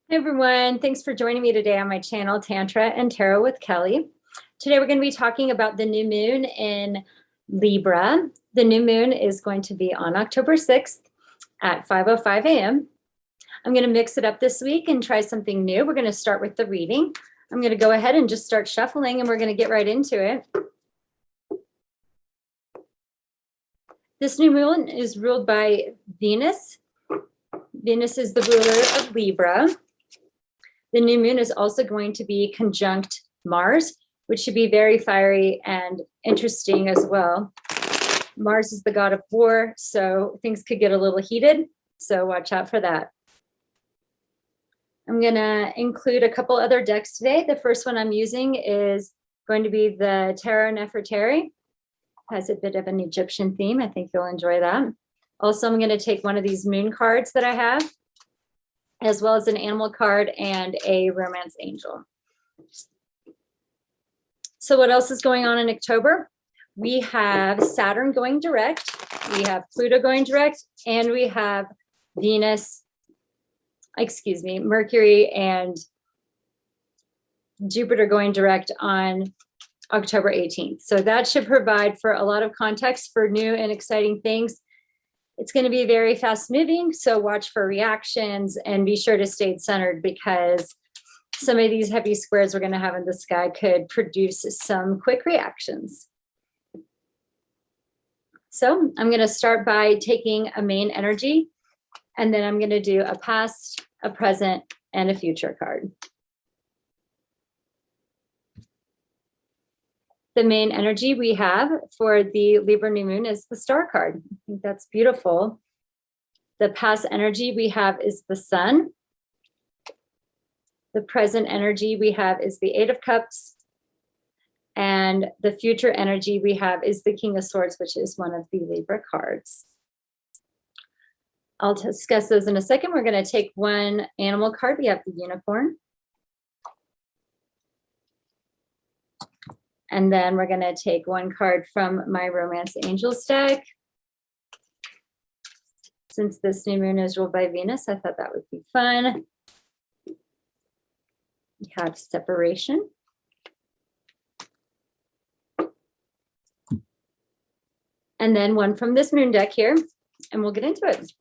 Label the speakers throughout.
Speaker 1: Hey everyone, thanks for joining me today on my channel, Tantra and Tarot with Kelly. Today we're going to be talking about the new moon in Libra. The new moon is going to be on October 6th at 5:05 a.m. I'm going to mix it up this week and try something new. We're going to start with the reading. I'm going to go ahead and just start shuffling and we're going to get right into it. This new moon is ruled by Venus. Venus is the ruler of Libra. The new moon is also going to be conjunct Mars, which should be very fiery and interesting as well. Mars is the god of war, so things could get a little heated, so watch out for that. I'm going to include a couple other decks today. The first one I'm using is going to be the Tarot Nefertari. Has a bit of an Egyptian theme. I think you'll enjoy that. Also, I'm going to take one of these moon cards that I have, as well as an animal card and a romance angel. So what else is going on in October? We have Saturn going direct, we have Pluto going direct, and we have Mercury and Jupiter going direct on October 18th. So that should provide for a lot of context for new and exciting things. It's going to be very fast moving, so watch for reactions and be sure to stay centered because some of these heavy squares we're going to have in the sky could produce some quick reactions. So I'm going to start by taking a main energy, and then I'm going to do a past, a present, and a future card. The main energy we have for the Libra new moon is the star card. I think that's beautiful. The past energy we have is the sun. The present energy we have is the 8 of Cups. And the future energy we have is the King of Swords, which is one of the Libra cards. I'll discuss those in a second. We're going to take one animal card. We have the unicorn. And then we're going to take one card from my Romance Angels deck. Since this new moon is ruled by Venus, I thought that would be fun. We have separation. And then one from this moon deck here, and we'll get into it.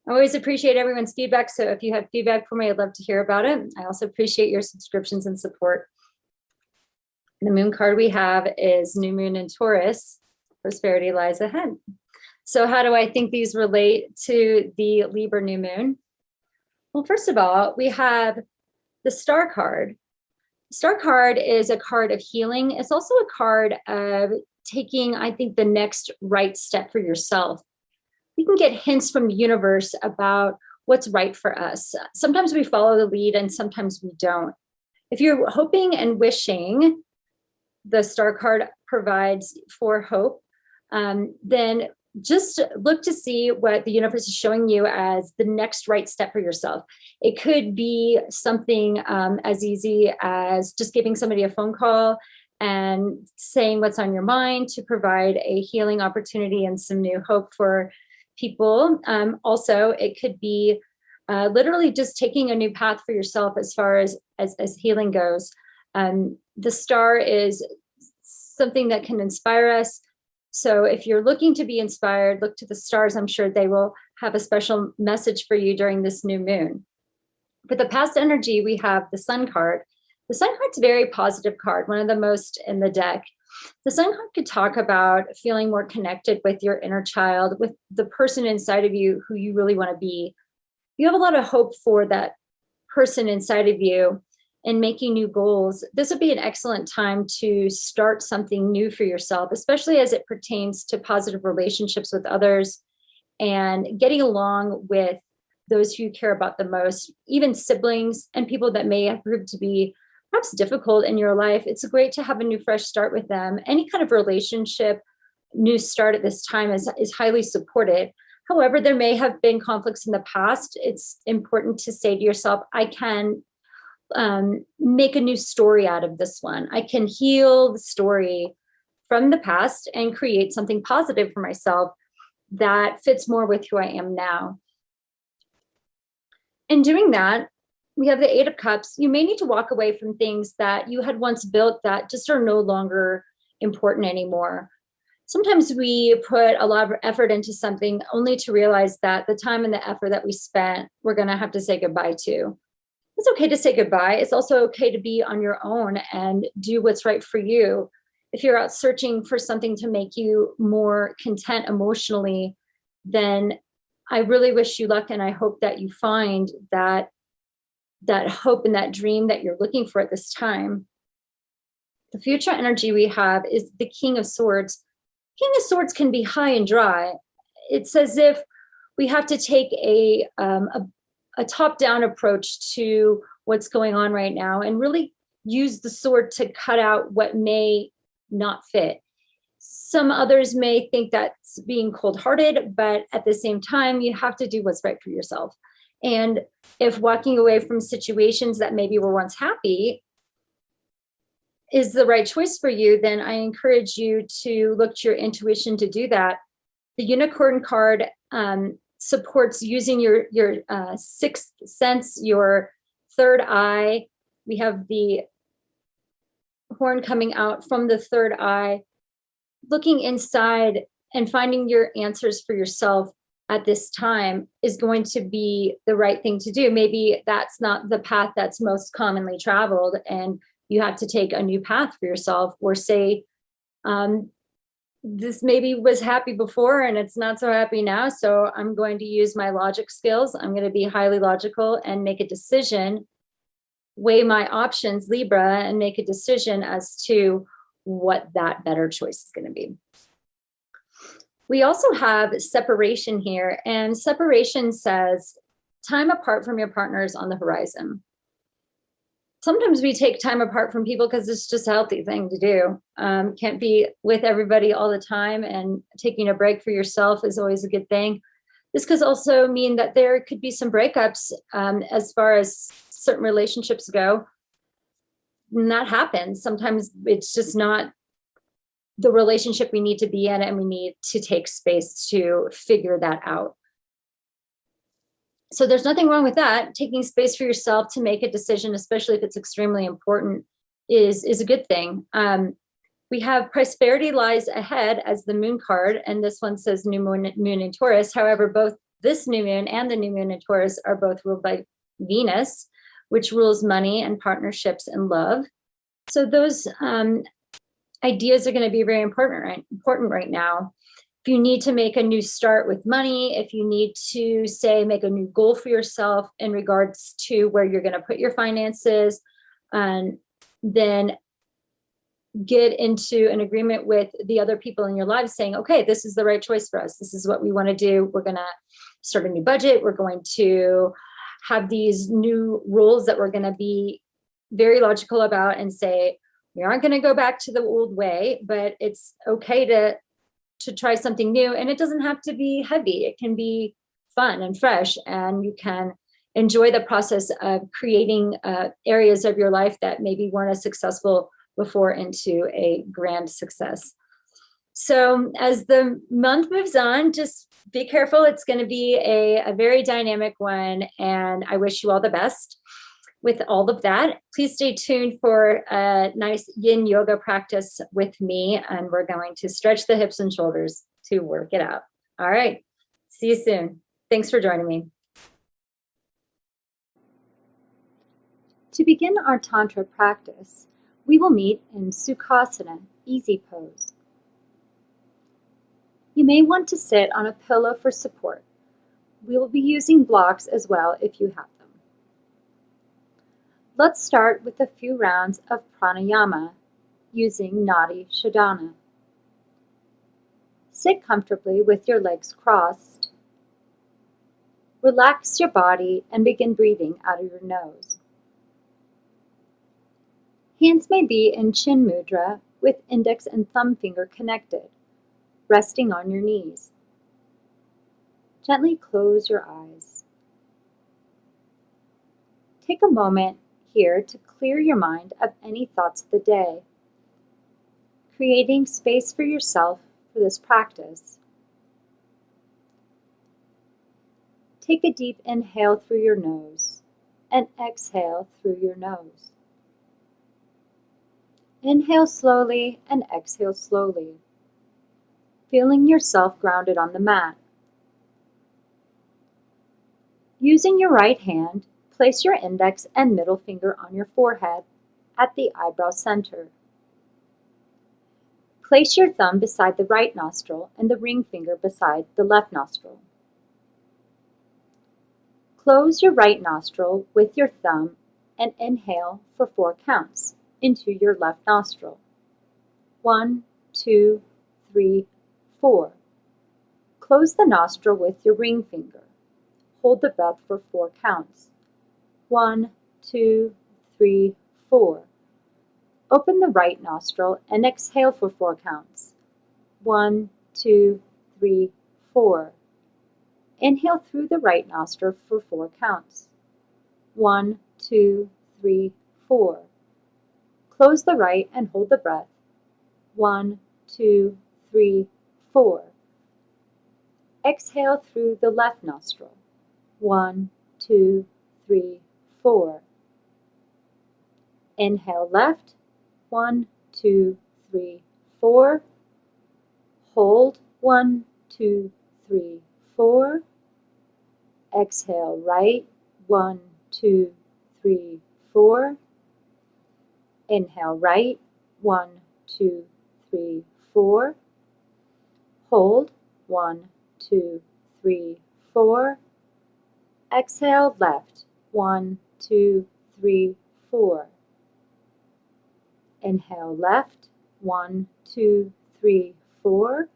Speaker 1: I always appreciate everyone's feedback, so if you have feedback for me, I'd love to hear about it. I also appreciate your subscriptions and support. The moon card we have is new moon in Taurus. Prosperity lies ahead. So how do I think these relate to the Libra new moon? Well, first of all, we have the star card. The star card is a card of healing. It's also a card of taking, I think, the next right step for yourself. We can get hints from the universe about what's right for us. Sometimes we follow the lead and sometimes we don't. If you're hoping and wishing, the star card provides for hope, then just look to see what the universe is showing you as the next right step for yourself. It could be something as easy as just giving somebody a phone call and saying what's on your mind to provide a healing opportunity and some new hope for people. Also, it could be literally just taking a new path for yourself as far as healing goes. The star is something that can inspire us. So if you're looking to be inspired, look to the stars. I'm sure they will have a special message for you during this new moon. For the past energy, we have the sun card. The sun card's a very positive card, one of the most in the deck. The sun card could talk about feeling more connected with your inner child, with the person inside of you who you really want to be. You have a lot of hope for that person inside of you and making new goals. This would be an excellent time to start something new for yourself, especially as it pertains to positive relationships with others and getting along with those who you care about the most, even siblings and people that may have proved to be perhaps difficult in your life. It's great to have a new fresh start with them. Any kind of relationship, new start at this time is highly supported. However, there may have been conflicts in the past. It's important to say to yourself, I can make a new story out of this one. I can heal the story from the past and create something positive for myself that fits more with who I am now. In doing that, we have the Eight of Cups. You may need to walk away from things that you had once built that just are no longer important anymore. Sometimes we put a lot of effort into something only to realize that the time and the effort that we spent, we're going to have to say goodbye to. It's okay to say goodbye. It's also okay to be on your own and do what's right for you. If you're out searching for something to make you more content emotionally, then I really wish you luck, and I hope that you find that hope and that dream that you're looking for at this time. The future energy we have is the King of Swords. King of Swords can be high and dry. It's as if we have to take a top-down approach to what's going on right now and really use the sword to cut out what may not fit. Some others may think that's being cold-hearted, but at the same time, you have to do what's right for yourself. And if walking away from situations that maybe were once happy is the right choice for you, then I encourage you to look to your intuition to do that. The Unicorn card supports using your sixth sense, your third eye. We have the horn coming out from the third eye, looking inside and finding your answers for yourself at this time is going to be the right thing to do. Maybe that's not the path that's most commonly traveled, and you have to take a new path for yourself, or say, this maybe was happy before and it's not so happy now. So I'm going to use my logic skills. I'm going to be highly logical and make a decision, weigh my options, Libra, and make a decision as to what that better choice is going to be. We also have separation here, and separation says time apart from your partner is on the horizon. Sometimes we take time apart from people because it's just a healthy thing to do. Can't be with everybody all the time, and taking a break for yourself is always a good thing. This could also mean that there could be some breakups as far as certain relationships go. And that happens. Sometimes it's just not the relationship we need to be in, and we need to take space to figure that out. So there's nothing wrong with that. Taking space for yourself to make a decision, especially if it's extremely important, is a good thing. We have prosperity lies ahead as the moon card, and this one says new moon in Taurus. However, both this new moon and the new moon in Taurus are both ruled by Venus, which rules money and partnerships and love. So those ideas are going to be very important right now. If you need to make a new start with money, if you need to make a new goal for yourself in regards to where you're going to put your finances, and then get into an agreement with the other people in your life saying, okay, this is the right choice for us. This is what we want to do. We're going to start a new budget. We're going to have these new rules that we're going to be very logical about, and say, we aren't going to go back to the old way, but it's okay to try something new. And it doesn't have to be heavy. It can be fun and fresh, and you can enjoy the process of creating areas of your life that maybe weren't as successful before into a grand success. So as the month moves on, just be careful. It's going to be a very dynamic one, and I wish you all the best with all of that. Please stay tuned for a nice yin yoga practice with me, and we're going to stretch the hips and shoulders to work it out. All right. See you soon. Thanks for joining me. To begin our Tantra practice, we will meet in Sukhasana, easy pose. You may want to sit on a pillow for support. We will be using blocks as well if you have them. Let's start with a few rounds of pranayama using Nadi Shodhana. Sit comfortably with your legs crossed. Relax your body and begin breathing out of your nose. Hands may be in chin mudra with index and thumb finger connected, resting on your knees. Gently close your eyes. Take a moment here to clear your mind of any thoughts of the day, creating space for yourself for this practice. Take a deep inhale through your nose and exhale through your nose. Inhale slowly and exhale slowly, feeling yourself grounded on the mat. Using your right hand, place your index and middle finger on your forehead at the eyebrow center. Place your thumb beside the right nostril and the ring finger beside the left nostril. Close your right nostril with your thumb and inhale for 4 counts into your left nostril. 1, 2, 3, 4. Close the nostril with your ring finger. Hold the breath for 4 counts. 1, 2, 3, 4. Open the right nostril and exhale for 4 counts. 1, 2, 3, 4. Inhale through the right nostril for 4 counts. 1, 2, 3, 4. Close the right and hold the breath. 1, 2, 3, 4. Exhale through the left nostril. 1, 2, 3, 4. Inhale left. 1, 2, 3, 4. Hold. 1, 2, 3, 4. Exhale right. 1, 2, 3, 4. Inhale right. 1, 2, 3, 4. Hold. 1, 2, 3, 4. Exhale left. 1, 2, 3, 4. Inhale left. 1, 2, 3, 4.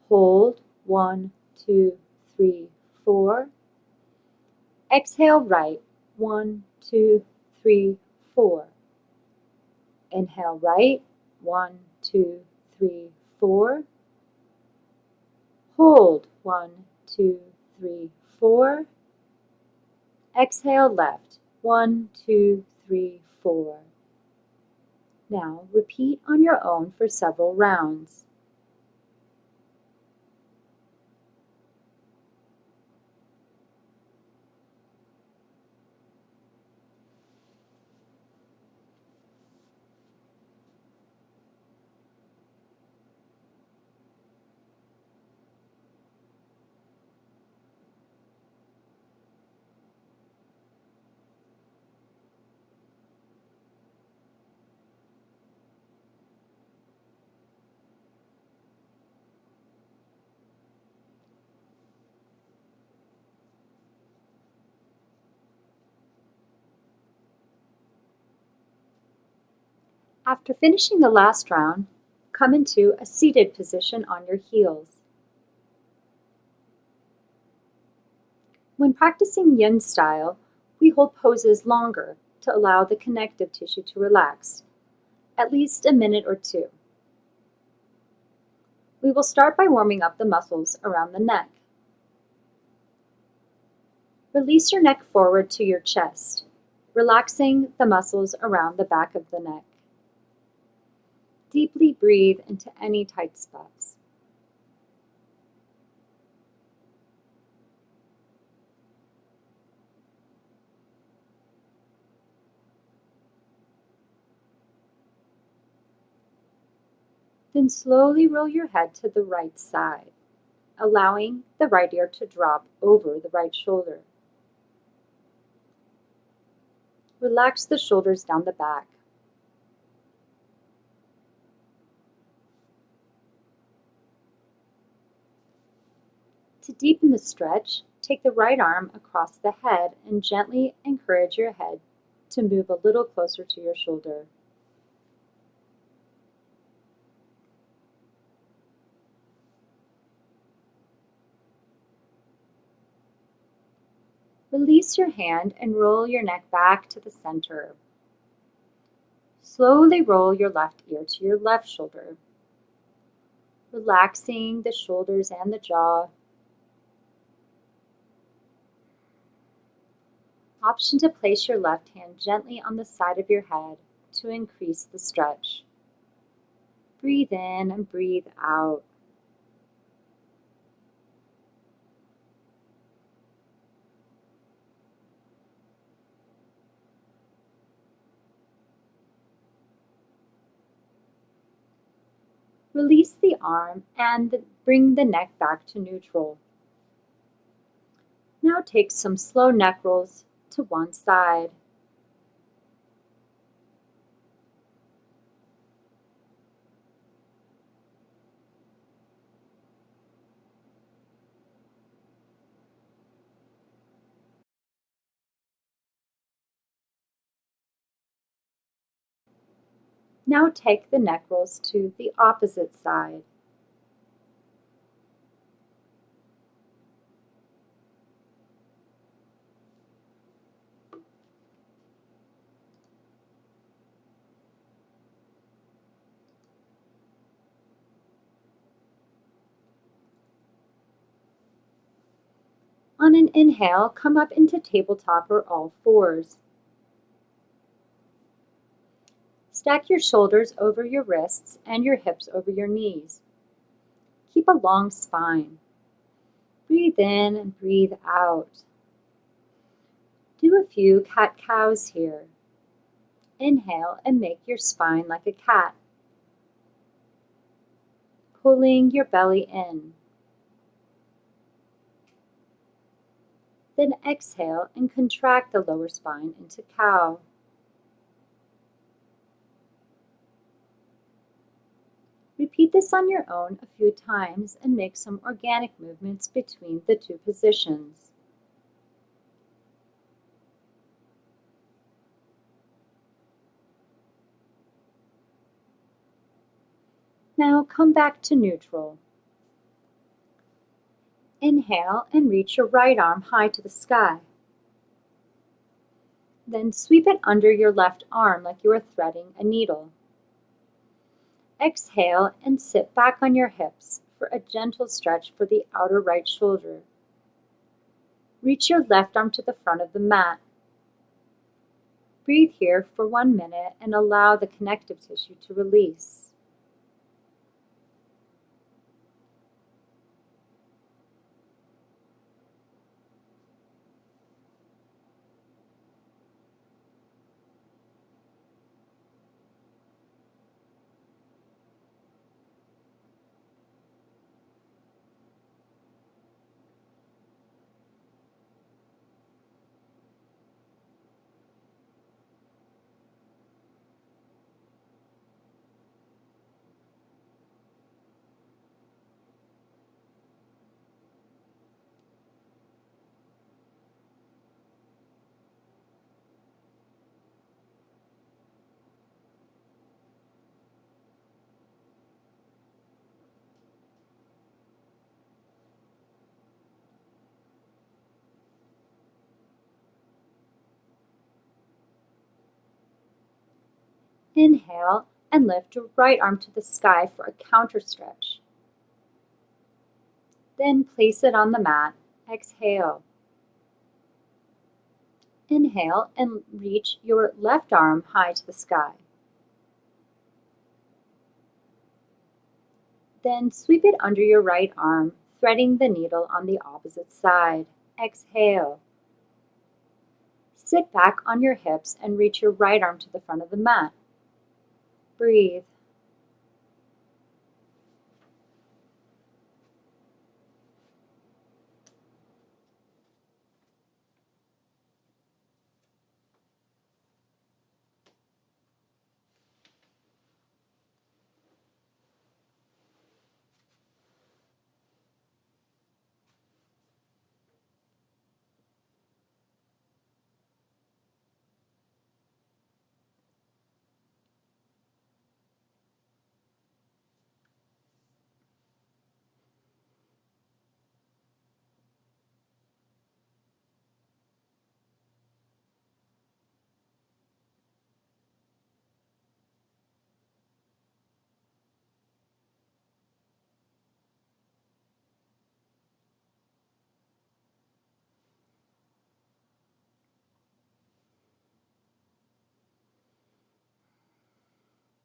Speaker 1: Hold. 1, 2, 3, 4. Exhale right. 1, 2, 3, 4. Inhale right. 1, 2, 3, 4. Hold. 1, 2, 3, 4. Exhale left. 1, 2, 3, 4. Now repeat on your own for several rounds. After finishing the last round, come into a seated position on your heels. When practicing yin style, we hold poses longer to allow the connective tissue to relax, at least a minute or 2. We will start by warming up the muscles around the neck. Release your neck forward to your chest, relaxing the muscles around the back of the neck. Deeply breathe into any tight spots. Then slowly roll your head to the right side, allowing the right ear to drop over the right shoulder. Relax the shoulders down the back. To deepen the stretch, take the right arm across the head and gently encourage your head to move a little closer to your shoulder. Release your hand and roll your neck back to the center. Slowly roll your left ear to your left shoulder, relaxing the shoulders and the jaw. Option to place your left hand gently on the side of your head to increase the stretch. Breathe in and breathe out. Release the arm and bring the neck back to neutral. Now take some slow neck rolls to one side. Now take the neck rolls to the opposite side. On an inhale, come up into tabletop or all fours. Stack your shoulders over your wrists and your hips over your knees. Keep a long spine. Breathe in and breathe out. Do a few cat-cows here. Inhale and make your spine like a cat, pulling your belly in. Then exhale and contract the lower spine into cow. Repeat this on your own a few times and make some organic movements between the two positions. Now come back to neutral. Inhale and reach your right arm high to the sky. Then sweep it under your left arm like you are threading a needle. Exhale and sit back on your hips for a gentle stretch for the outer right shoulder. Reach your left arm to the front of the mat. Breathe here for 1 minute and allow the connective tissue to release. Inhale and lift your right arm to the sky for a counter stretch. Then place it on the mat. Exhale. Inhale and reach your left arm high to the sky. Then sweep it under your right arm, threading the needle on the opposite side. Exhale. Sit back on your hips and reach your right arm to the front of the mat. Breathe.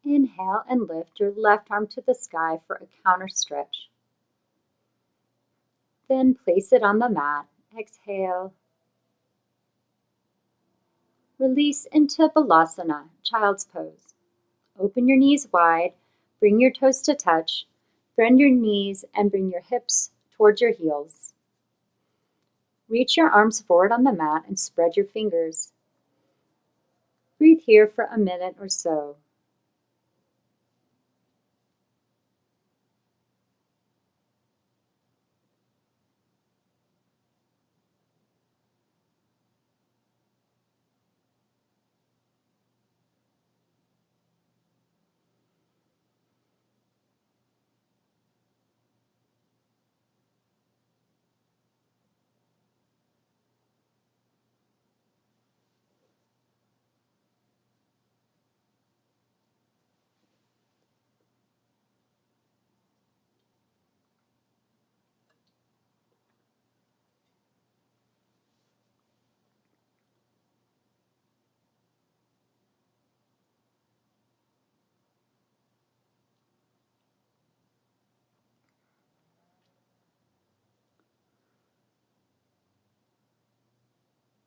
Speaker 1: Inhale and lift your left arm to the sky for a counter stretch. Then place it on the mat. Exhale. Release into Balasana, child's pose. Open your knees wide, Bring your toes to touch, bend your knees, and bring your hips towards your heels. Reach your arms forward on the mat and spread your fingers. Breathe here for a minute or so.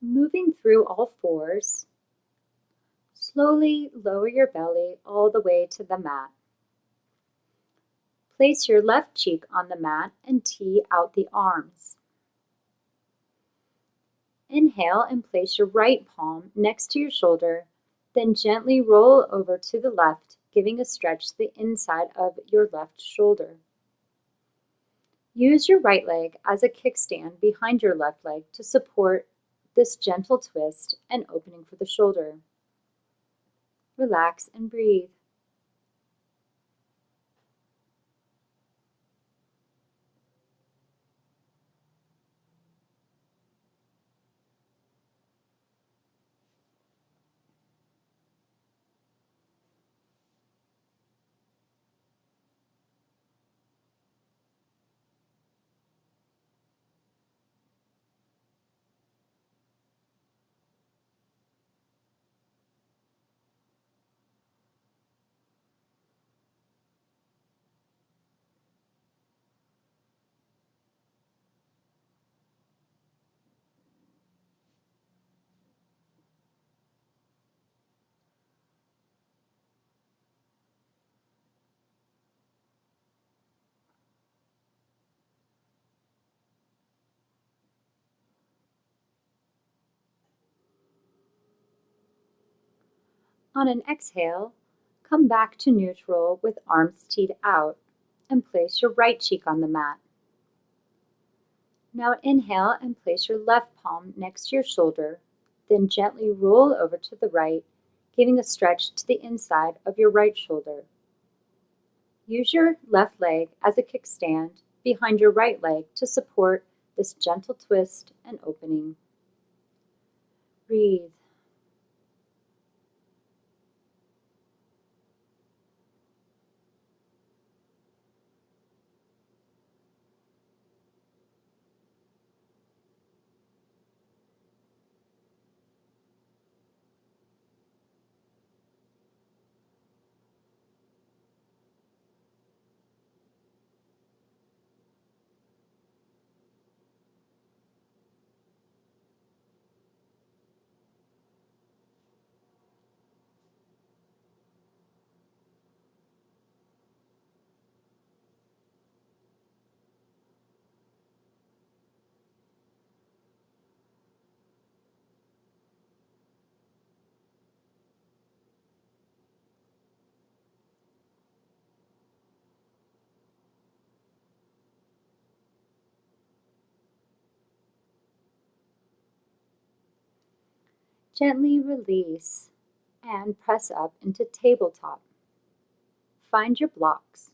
Speaker 1: Moving through all fours, slowly lower your belly all the way to the mat. Place your left cheek on the mat and tee out the arms. Inhale and place your right palm next to your shoulder, then gently roll over to the left, giving a stretch to the inside of your left shoulder. Use your right leg as a kickstand behind your left leg to support this gentle twist and opening for the shoulder. Relax and breathe. On an exhale, come back to neutral with arms teed out and place your right cheek on the mat. Now inhale and place your left palm next to your shoulder, then gently roll over to the right, giving a stretch to the inside of your right shoulder. Use your left leg as a kickstand behind your right leg to support this gentle twist and opening. Breathe. Gently release and press up into tabletop. Find your blocks.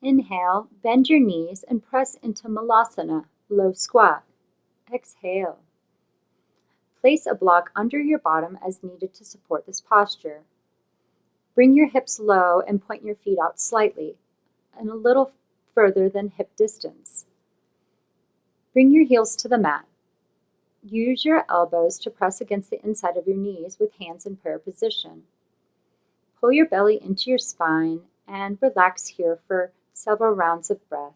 Speaker 1: Inhale, bend your knees and press into Malasana, low squat. Exhale. Place a block under your bottom as needed to support this posture. Bring your hips low and point your feet out slightly and a little further than hip distance. Bring your heels to the mat. Use your elbows to press against the inside of your knees with hands in prayer position. Pull your belly into your spine and relax here for several rounds of breath.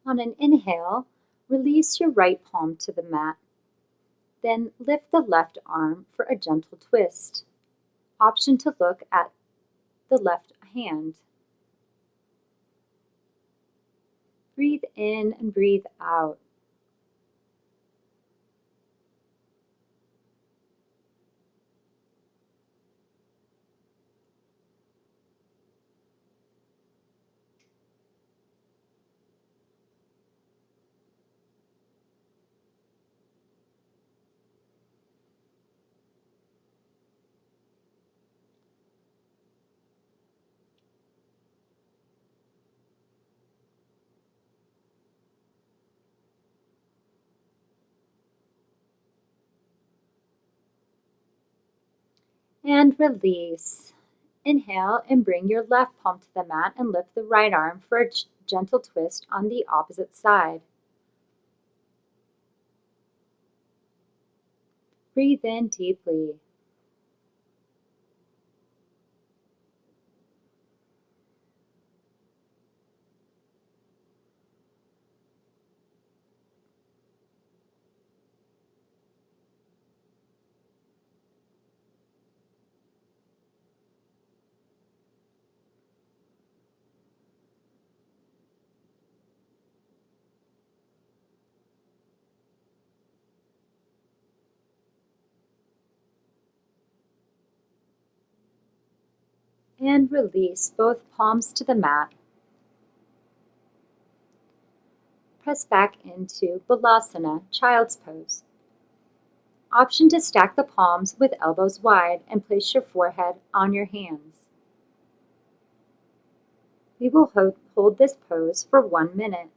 Speaker 1: On an inhale, release your right palm to the mat. Then lift the left arm for a gentle twist. Option to look at the left hand. Breathe in and breathe out. And release. Inhale and bring your left palm to the mat and lift the right arm for a gentle twist on the opposite side. Breathe in deeply. And release both palms to the mat. Press back into Balasana, Child's Pose. Option to stack the palms with elbows wide and place your forehead on your hands. We will hold this pose for 1 minute.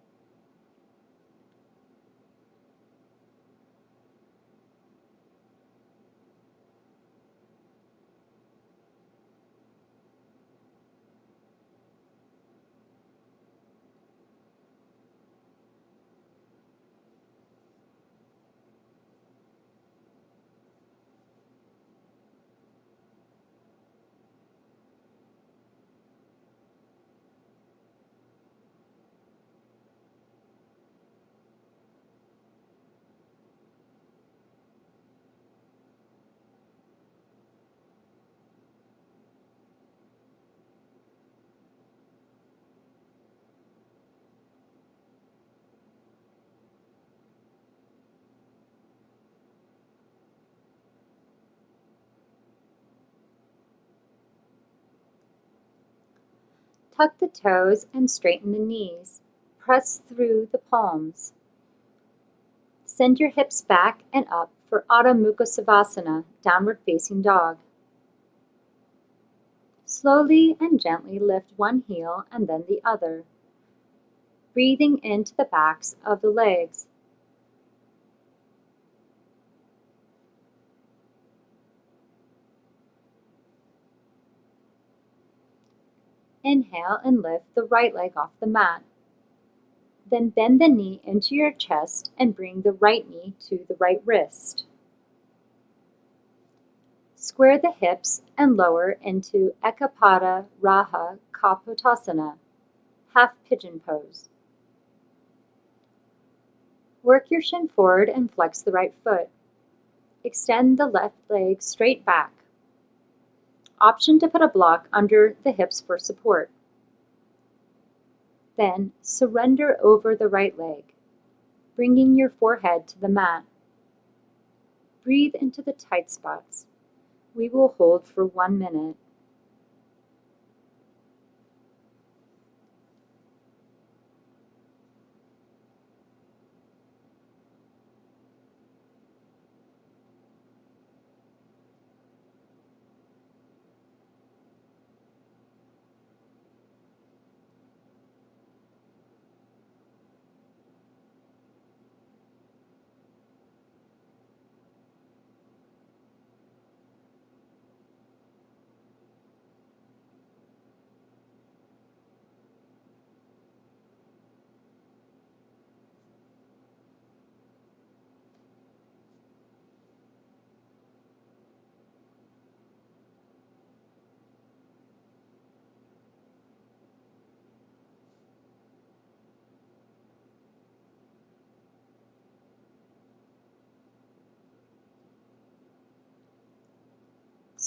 Speaker 1: Tuck the toes and straighten the knees. Press through the palms. Send your hips back and up for Adho Mukha Savasana, downward facing dog. Slowly and gently lift one heel and then the other, breathing into the backs of the legs. Inhale and lift the right leg off the mat. Then bend the knee into your chest and bring the right knee to the right wrist. Square the hips and lower into Ekapada Raha Kapotasana, half pigeon pose. Work your shin forward and flex the right foot. Extend the left leg straight back. Option to put a block under the hips for support. Then surrender over the right leg, bringing your forehead to the mat. Breathe into the tight spots. We will hold for 1 minute.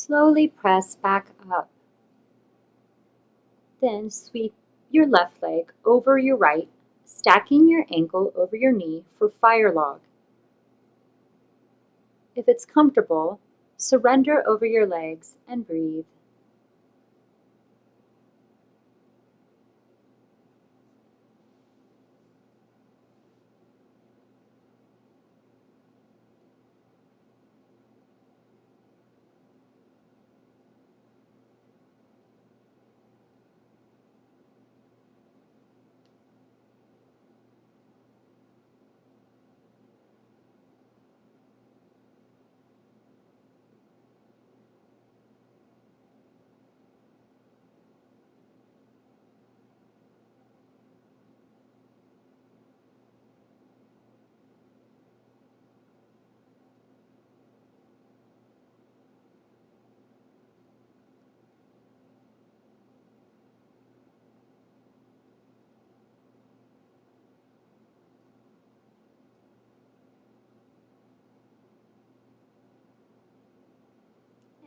Speaker 1: Slowly press back up. Then sweep your left leg over your right, stacking your ankle over your knee for fire log. If it's comfortable, surrender over your legs and breathe.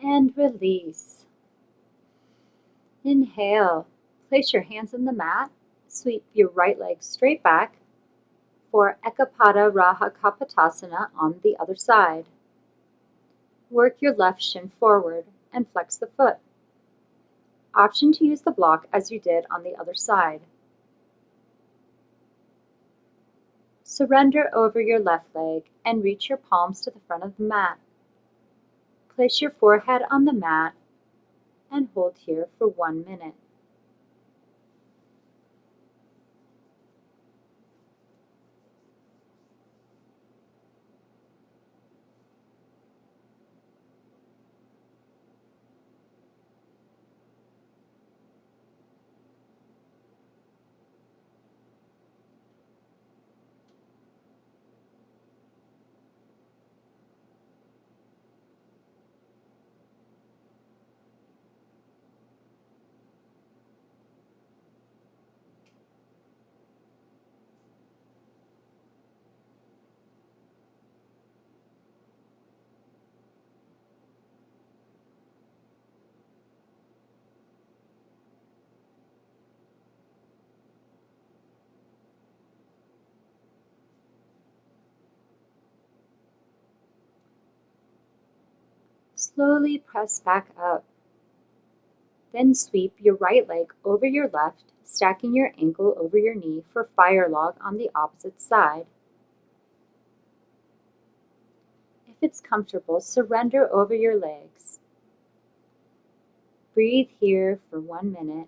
Speaker 1: And release. Inhale. Place your hands on the mat. Sweep your right leg straight back for Ekapada Raha Kapotasana on the other side. Work your left shin forward and flex the foot. Option to use the block as you did on the other side. Surrender over your left leg and reach your palms to the front of the mat. Place your forehead on the mat and hold here for 1 minute. Slowly press back up. Then sweep your right leg over your left, stacking your ankle over your knee for fire log on the opposite side. If it's comfortable, surrender over your legs. Breathe here for 1 minute.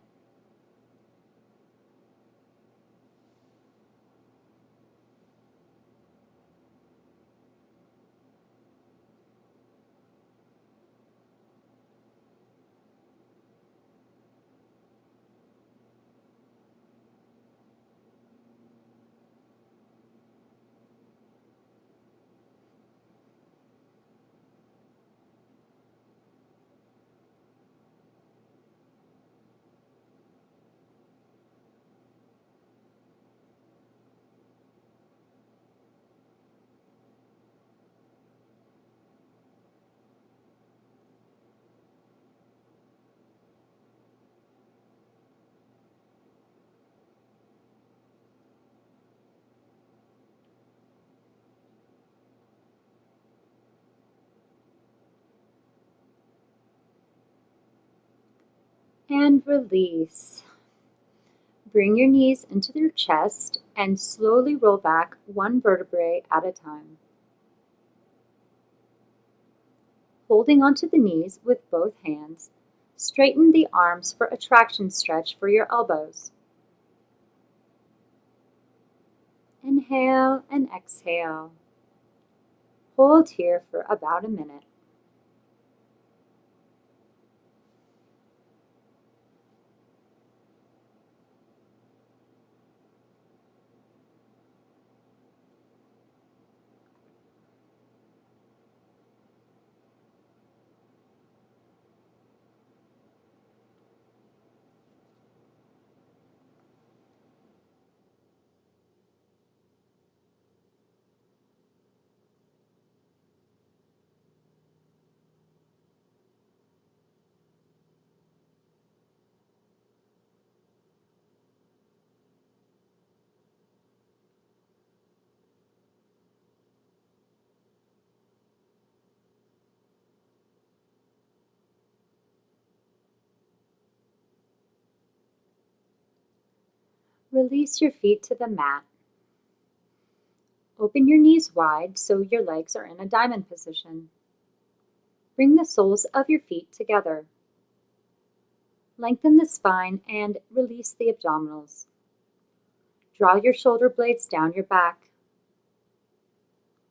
Speaker 1: And release. Bring your knees into your chest and slowly roll back 1 vertebrae at a time. Holding onto the knees with both hands, straighten the arms for a traction stretch for your elbows. Inhale and exhale. Hold here for about a minute. Release your feet to the mat. Open your knees wide so your legs are in a diamond position. Bring the soles of your feet together. Lengthen the spine and release the abdominals. Draw your shoulder blades down your back.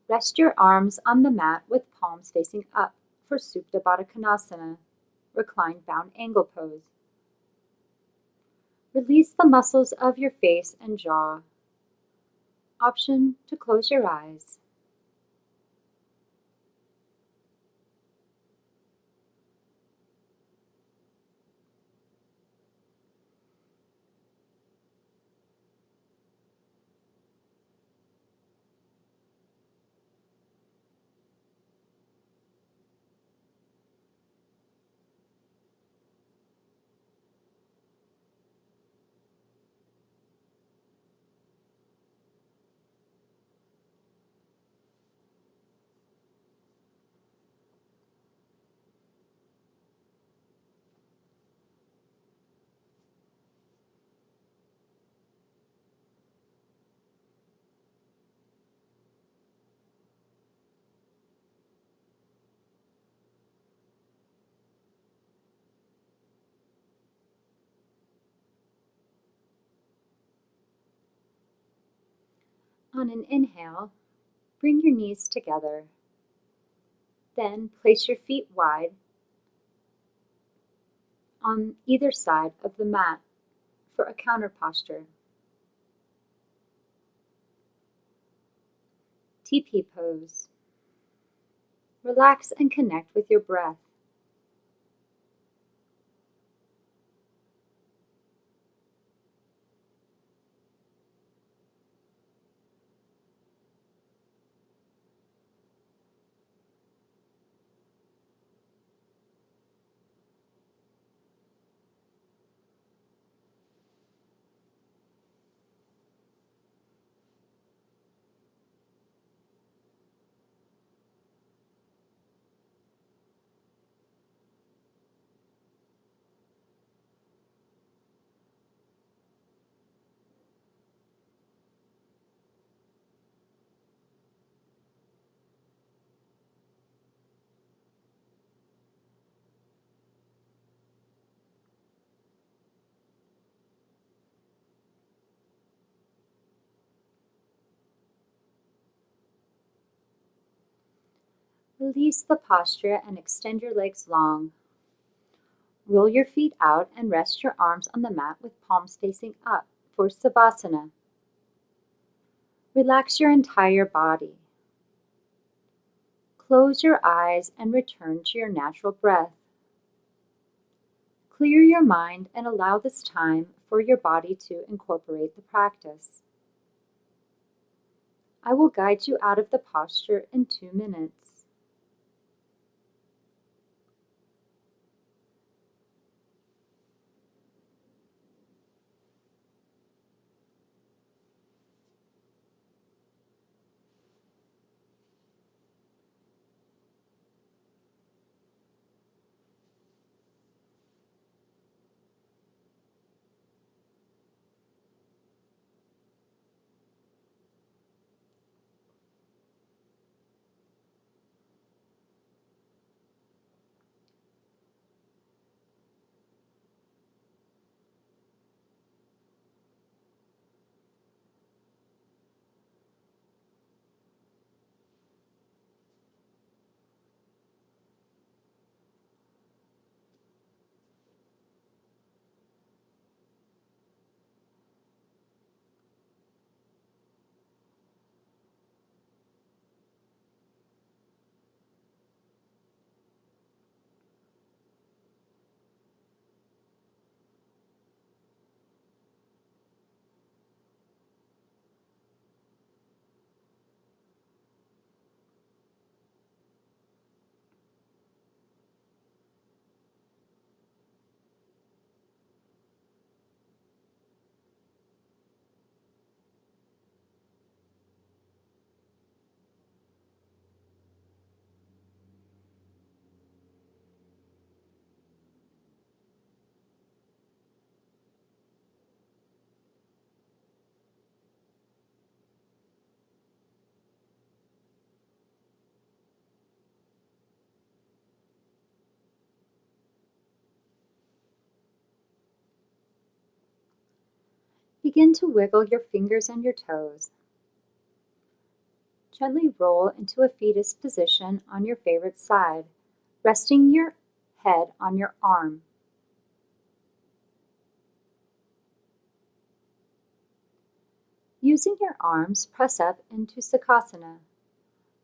Speaker 1: Rest your arms on the mat with palms facing up for Supta Baddha Konasana, reclined bound angle pose. Release the muscles of your face and jaw. Option to close your eyes. On an inhale, bring your knees together. Then place your feet wide on either side of the mat for a counter posture. TP pose. Relax and connect with your breath. Release the posture and extend your legs long. Roll your feet out and rest your arms on the mat with palms facing up for Savasana. Relax your entire body. Close your eyes and return to your natural breath. Clear your mind and allow this time for your body to incorporate the practice. I will guide you out of the posture in 2 minutes. Begin to wiggle your fingers and your toes. Gently roll into a fetus position on your favorite side, resting your head on your arm. Using your arms, press up into Sukhasana.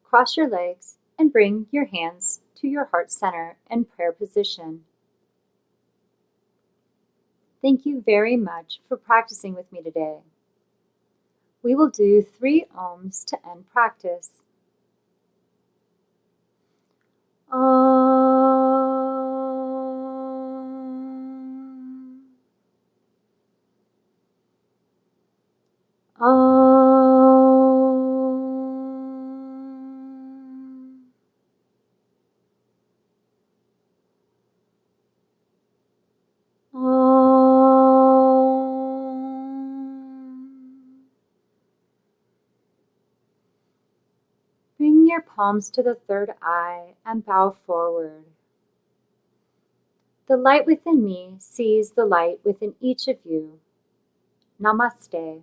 Speaker 1: Cross your legs and bring your hands to your heart center in prayer position. Thank you very much for practicing with me today. We will do 3 ohms to end practice. Om. Om. Om. Bring your palms to the third eye and bow forward. The light within me sees the light within each of you. Namaste.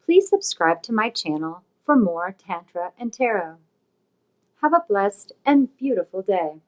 Speaker 1: Please subscribe to my channel for more Tantra and Tarot. Have a blessed and beautiful day.